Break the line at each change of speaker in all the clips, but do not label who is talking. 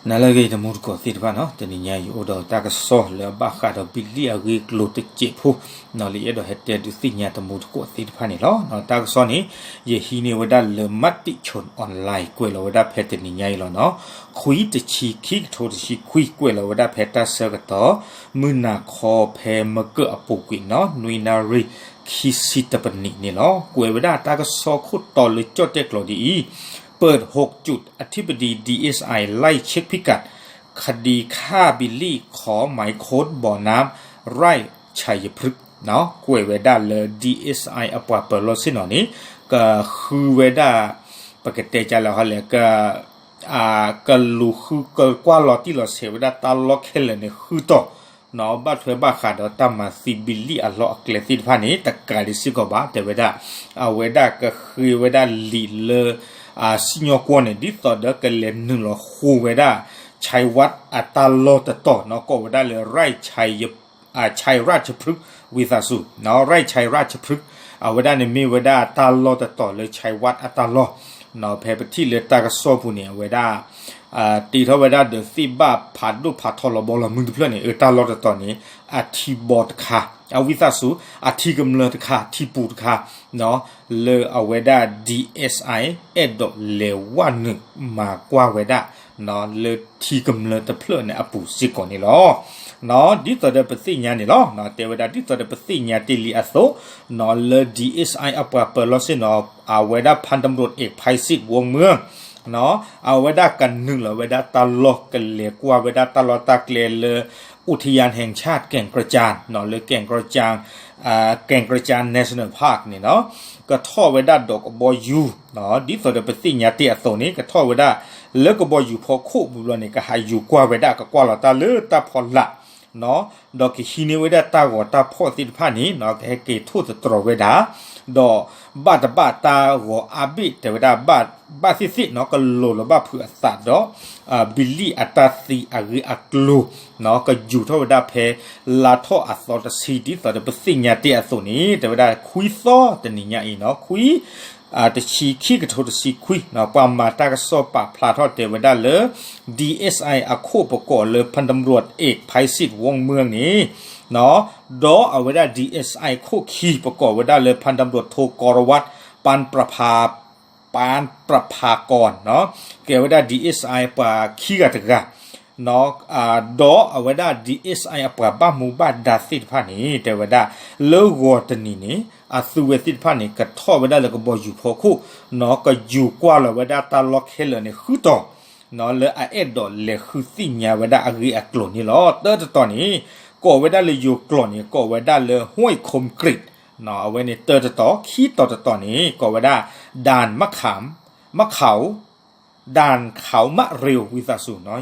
นาเลกตมูรก็ติดบ้านเนาะแต่นี่ยอยู่ดอตากสอแล้วบ้าขาดบิลลี่อากิกลูตเจ็บผู้นอลีเอดเฮตเตดูสิญาตมูรก็ติดบ้านนี่เนาะนอตากสอนี่เยฮีเนวดาเลมัติชนออนไลน์กวยลวดาเพตนี่ยแล้วเนาะคุยจะชีคิกโทรชีคุยกวยลวดาเพตาเซกตอมือนาคอเพมเกออปุกิเนาะนุยนารีคิสิตปนินี่เนาะกวยวดาตากสอคุดต่อเลยจดเจกลอดีเปิด6จุดอธิบดี DSI ไล่เช็คพิกัดคดีฆ่าบิลลี่ขอหมายค้นบ่อน้ำไร่ชัยพฤกษ์เนาะกวยเวดาเลย DSI อปวาเปิดรถสิหนอนี้ก็คือเวดาปกติจะแล้วฮะเลยก็รู้คือก็กว่าลอที่เราเสียเวดาตาล็อกเฮลเนี่ยคือต่อเนาะบ้านเพื่อบ้านขาดตามมาซีบิลลี่อัลล็อกเลสิพานี้แต่การดิสิกบ้าแต่เวดาเวดาก็คือเวดาลีเลสิญญากวนเนี่ยดิต่อเด็กเล่นหนึ่งหรอคู่เวดาชัยวัดอัตโลตต่อเนาะก็เวดาเลยไร่ชัยราชพฤกษ์วิสาสุเนาะไร่ชัยราชพฤกษ์เวดาเนี่ยมีเวดาตาโลตต่อเลยชัยวัดอัตโลเนาะแพ้ไปที่เลตากระสอบผู้เนี่ยเวดาตีเท่าเวดาเดือดซีบ้าผัดดูผัดทอลบอลมึงดูเพื่อนเนี่ยตาโลตต่อนี้อธิบอดค่ะวิสาสุอธิกำเนิดค่ะที่ปูดค่ะเนาะเลเวดา DSI เอ็ดเลวันหนึ่งมากว่าเวดาเนาะเลที่กำเนิดเพื่อนเนี่ยปูสิก่อนนี่หรอเนาะดิต่อเดปสิญญานี่หรอเนาะแต่เวดาดิต่อเดปสิญญาติลิอาโซเนาะเล DSI อปะเปิดลอสิเนาะเวดาพันตำรวจเอกไพศิษฐ์วงเมืองเนาะเวดากันหนึ่งเหรอเวดาตลอดกันเรียกว่าเวดาตลอดตาเกลเลอุทยานแห่งชาติแก่งกระจานเนาะหรือแก่งกระจานแก่งกระจาน National Park นี่เนาะก็ท่อเวดาดอกบอยูเนาะดิสอดเปสิญาติอโซนี้ก็ท่อเวดาแล้วก็บอยูพอคู่บุรนี่ก็หาอยู่กว่าเวดาก็กว่าละตาเลือตาพอละเนาะดอกฮินิเวดาตากว่าตาพ่อสิพานี้เนาะก็ให้เกทูตตรอเวดาดอบาตาหัวอาบิแต่เวดาบาสิเนาะก็โลละบาเผื่อสัตว์ดอกบิลลี่อัตาซีอาริอักลูเนาะก็อยู่เท่าเวลาเพลาท่ออัสซอตซีดิสอดเปสิญญาติอัสโซนี้แต่เวลาคุยซ้อแต่นี่เนี่ยเนาะคุยแต่ชีขี้กระโดดชีคุยเนาะความมาตากระสอบปะพลาทอดแต่เวลาเลย DSI อโคประกอบเลยพันตำรวจเอกไพศิษฐ์วงเมืองนี้เนาะดอเอาเวลา DSI โคขี้ประกอบเวลาเลยพันตำรวจโทกรวัตรปานประภากรเนาะเกี่ยวกับ DSI ปะขี้กะตะกะเนาะดอเอาไว้ได้ DSI ปะบ้าหมู่บ้านดาสิทพานี่แต่ว่าได้เลวอตนี่นี่สุเวสิทพานี่ก็ท่อไว้ได้แล้วก็บ่อยู่พอคู่เนาะก็อยู่กว่าแล้วไว้ได้ตาล็อกเฮลนี่คือต่อเนาะเลเอ็ดดอเลคือสิญญาไว้ได้อริอักลนี่ลอเตอร์ตอนนี้ก็ไว้ได้เลยอยู่กลนี่ก็ไว้ได้เลยห้วยคมกริดเนาะเอาไว้ในเตอร์ต่อขี้ต่อนี้ก็ไว้ได้ด่านมะขามมะเขาด่านเขามะเร็ววิสาสุเนาะ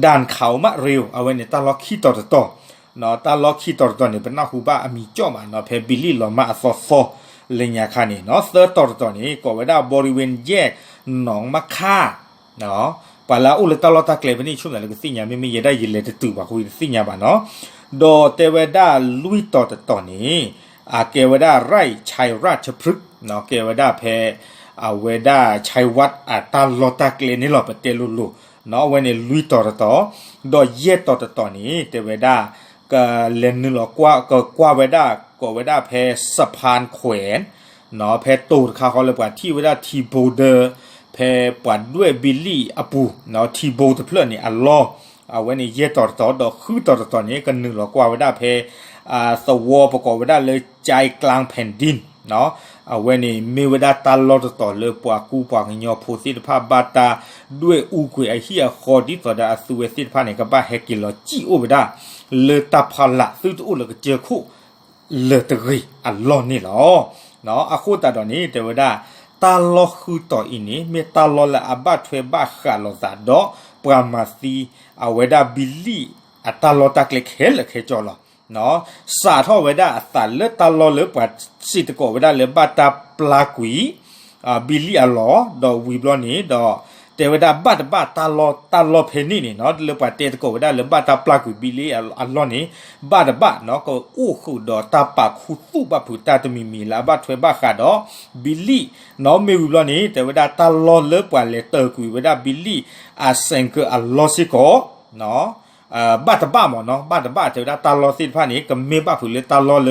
ด่านเขามะเร็วเอาไว้ในตาล็อกขี้ต่อเนาะตาล็อกขี้ต่อเนี่ยเป็นนาฮูบ้ามีจ่อมาเนาะเพบิลลี่ลอมาฟอเลยเนี่ยค่ะนี่เนาะเตอร์ต่อนี้ก็ไว้ได้บริเวณแยกหนองมะค่าเนาะปะละอุลตาลอตาเกลไปนี่ช่วงไหนก็สิญญาไม่ได้ยินเลยตื่นว่าคุยสิญญาบ้าเนาะโดเตเวดาลุยต่อนี้เกวดาไร่ชัยราชพฤกษ์เนาะเกวดาเพเวดาชัยวัดตาลอตาเกลนี่หรอปะเตลุลุเนาะเวเนลุยต่อดอเยต่อนี้เตเวดาก็เลนนึงหรอกว่าเวดาก็เวดาเพสะพานแขวนเนาะเพตูดเขาเลยว่าที่เวดาทีโบเดอร์เพปวดด้วยบิลลี่อปูเนาะทีโบเพื่อนนี่อัลลอฮ์เวเนเยต่อดอคือต่อนี้กันนึงหรอกว่าเวดาเพสวอประกอบเวดาเลยใจกลางแผ่นดินเนาะเวนี่มีเวดาตาลอดต่อเลยปวากูปวาหิญอโพสิทภาพบาตาด้วยอูกุยไอเฮียคอดิต่อดาสุเวสิทภาเนี่ยก็บ้าเฮกิลอจีโอเวดาเลยตาพาละซึ่งตัวเลยก็เจอคู่เลยตะกีอัลลอฮ์นี่หรอเนาะอาคูตาตอนนี้แต่เวดาตาลอคือต่ออินี้เมตาลอละอาบาทเวบาขาลอซาดอปรามาซีเวดาบิลลี่ตาลอตาเกลเคลเคจอลอเนาะสาท่อเวดาสารเลตาลอเลปัดสิตโกเวดาเลบาตาปลากุยบิลลี่อลอดอวีบลอนี้ดอ แต่ว่าบัดตาลอเพนี่นี่เนาะเลปะเตตก็ว่าเลบัดตาปลากุบิลีอัลลอนี่บัดเนาะก็อู้ขุดอตาปะขุตุบะผุตาตมีละบัดถวยบะขาดอบิลีเนาะเมวิลอนี่แต่ว่าตาลอเลปะเลเตอกุว่าบิลีอาเซงกอัลลอซิโกเนาะบัดหมอเนาะบัดแต่ว่าตาลอสิพานี่ก็เมบะผุเลตาลอเล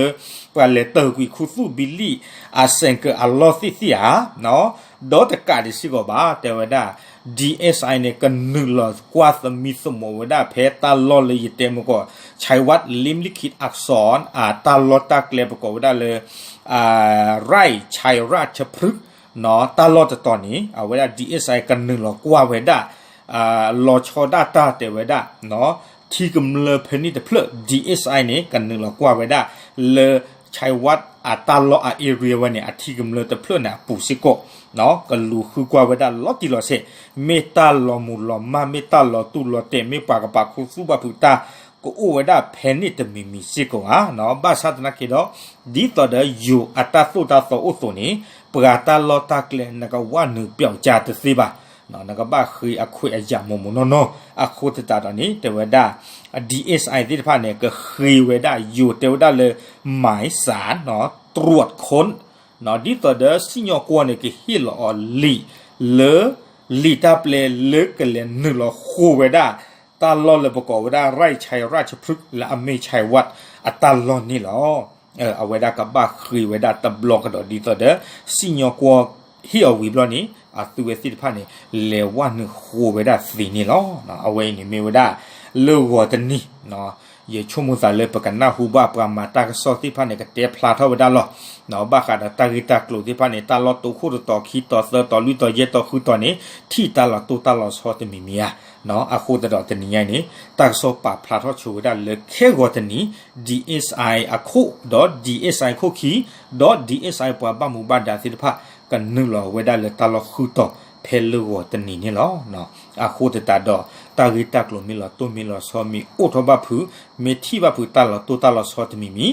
ปะเลเตอกุขุตุบิลีอาเซงกอัลลอซิซิอาเนาะดอตกะดิสิโกบาแต่ว่า DSI เนี่ยกันนึกละกว่าสมิสมว่าเพตาลอเลยเต็มก็ใช้วัดลิมลิขิตอักษรตาลอตากเลประกอบว่าเลยไร่ชัยราชพฤกษ์เนาะตาลอตตอนนี้เอาไว้ได้ DSI กันนึกละกว่าไว้ได้ลอชอดาตาแต่ไว้ได้เนาะที่กำเลเพนี่แต่เพล DSI เนี่ยกันนึกละกว่าไว้ได้เลใช้วัดตาลอเอเรียวันเนี่ยที่กำเลแต่เพลน่ะปูซิโกเนาะก็รู้คือกว่าเวลาล็อติลอเซเมตาลอมูลอมาเมตาลอตุลอเตเมปากปากคุสุบะพุตาก็โอเวดาเพนิตมีซิโกอ่ะเนาะบาสัตนะกิดอดีต่อเดยูอัตสุตาโซอุโซนี่ปราตาลอตากเลนกว่านึเปียวจาตสิบะเนาะนกบ้าคืออคุยอยามมุนโนอคุตตาตอนนี้แต่เวดา DSI ที่ผ่านเนี่ยก็คือเวดาอยู่แต่เวดาเลยหมายสารเนาะตรวจค้นเนาะดีต่อเดสิญญากวนเนี่ยก็ฮิลอลีตาเปลเลกเลนนึลอคูเวดาตาลอเลยประกอบเวดาไร่ชัยราชพฤกษ์และอเมชัยวัดตาลอนนี่หรอเอาเวดากับบ้าคือเวดาตะบล็อกดอดีต่อเดสิญญากวนฮิอวิบลอนี่ตัวสิทธิ์ผ่านนี่เลวันนึคูเวดาสีนี่หรอเนาะเอาไว้นี่มีเวดาเลวตันนี่เนาะye chumu sa le pakana huba prama ta so ti phane ka te phla tho da lo no ba kha da ta ri ta klo ti phane ta lo to khu to khi to so to lu to ye to khu to ni thi ta lo to ta lo so ti mi mi ya no a khu da do ti ni yai ni ta so pa phla tho chu da le khe go ti ni DSI a khu do DSI khu khi do DSI pa ba mu ba da ti pha kan nu lo we da le ta lo khu toเพลวัวตนีนี่หรอเนาะอาคูตตาดอตาริตากลมิลอตุมิลอซอมีอุทบะผือเมทิบะผือตาลอตุตาลอซอตมีมี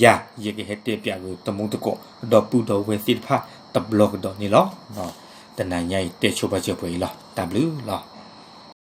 ยาเยกเฮเตเปียกตมุตโกดอปูดอเวสิพะตบลอกดอนี่หรอเนาะตะนายใหญ่เตโชบะเจปวยหรอ W หรอ